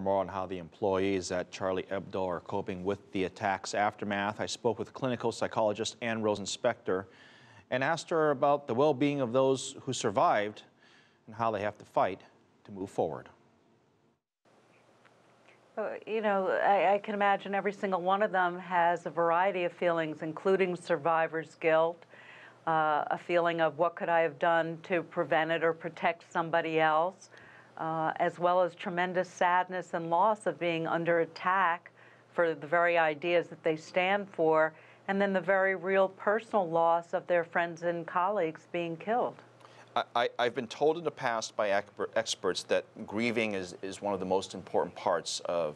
More on how the employees at Charlie Hebdo are coping with the attack's aftermath. I spoke with clinical psychologist Ann Rosen Spector and asked her about the well-being of those who survived and how they have to fight to move forward. You know, I can imagine every single one of them has a variety of feelings, including survivor's guilt, a feeling of what could I have done to prevent it or protect somebody else, as well as tremendous sadness and loss of being under attack for the very ideas that they stand for, and then the very real personal loss of their friends and colleagues being killed. I've been told in the past by experts that grieving is one of the most important parts of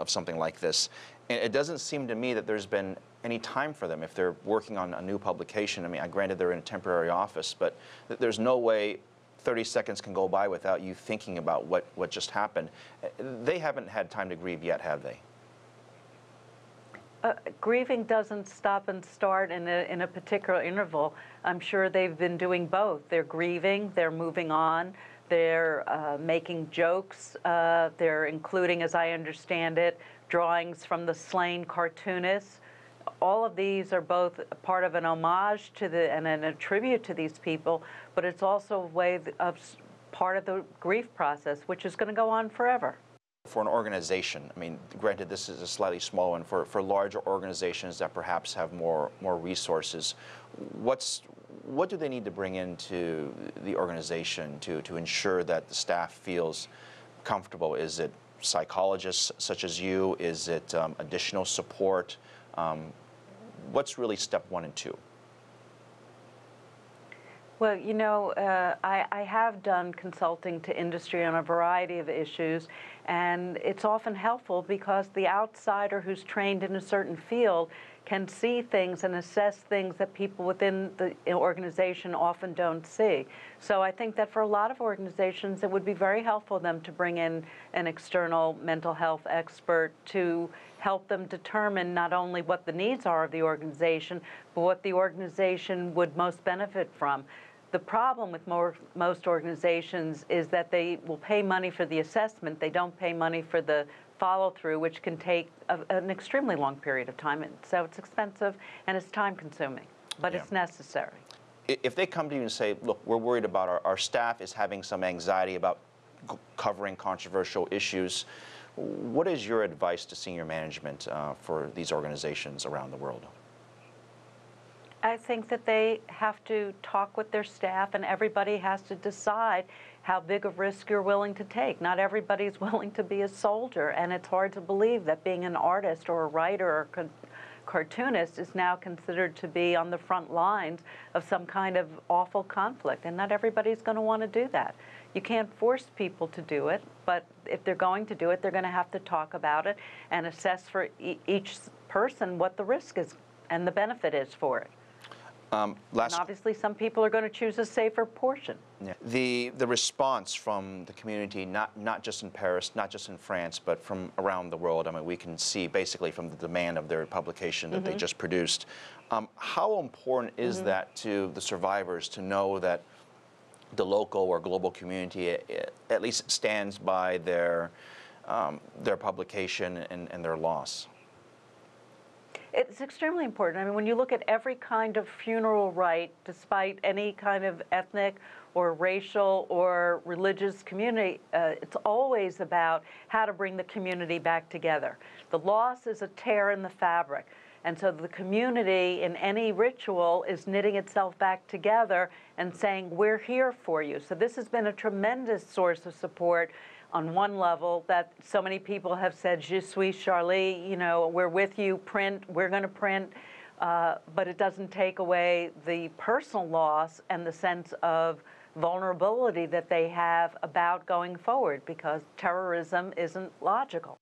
something like this. And it doesn't seem to me that there's been any time for them if they're working on a new publication. I mean, granted they're in a temporary office, but there's no way 30 seconds can go by without you thinking about what just happened. They haven't had time to grieve yet, have they? Grieving doesn't stop and start in a particular interval. I'm sure they've been doing both. They're grieving, they're moving on, they're making jokes, they're including, as I understand it, drawings from the slain cartoonists. All of these are both part of an homage to and a tribute to these people, but it's also a way of part of the grief process, which is going to go on forever. For an organization, I mean, granted this is a slightly small one, for larger organizations that perhaps have more resources, what do they need to bring into the organization to ensure that the staff feels comfortable? Is it psychologists such as you? Is it additional support? What's really step 1 and 2? Well, you know, I have done consulting to industry on a variety of issues, and it's often helpful because the outsider who's trained in a certain field can see things and assess things that people within the organization often don't see. So I think that for a lot of organizations, it would be very helpful for them to bring in an external mental health expert to help them determine not only what the needs are of the organization, but what the organization would most benefit from. The problem with most organizations is that they will pay money for the assessment. They don't pay money for the follow-through, which can take an extremely long period of time. And so it's expensive and it's time-consuming, but it's necessary. If they come to you and say, look, we're worried about our staff is having some anxiety about covering controversial issues, what is your advice to senior management for these organizations around the world? I think that they have to talk with their staff, and everybody has to decide how big of risk you're willing to take. Not everybody's willing to be a soldier, and it's hard to believe that being an artist or a writer or cartoonist is now considered to be on the front lines of some kind of awful conflict, and not everybody's going to want to do that. You can't force people to do it, but if they're going to do it, they're going to have to talk about it and assess for each person what the risk is and the benefit is for it. And obviously, some people are going to choose a safer portion. Yeah. The response from the community, not just in Paris, not just in France, but from around the world. I mean, we can see basically from the demand of their publication that they just produced. How important is that to the survivors to know that the local or global community at least stands by their publication and their loss? It's extremely important. I mean, when you look at every kind of funeral rite, despite any kind of ethnic or racial or religious community, it's always about how to bring the community back together. The loss is a tear in the fabric. And so the community in any ritual is knitting itself back together and saying, we're here for you. So this has been a tremendous source of support on one level, that so many people have said, Je suis Charlie, you know, we're with you, print, we're going to print. But it doesn't take away the personal loss and the sense of vulnerability that they have about going forward, because terrorism isn't logical.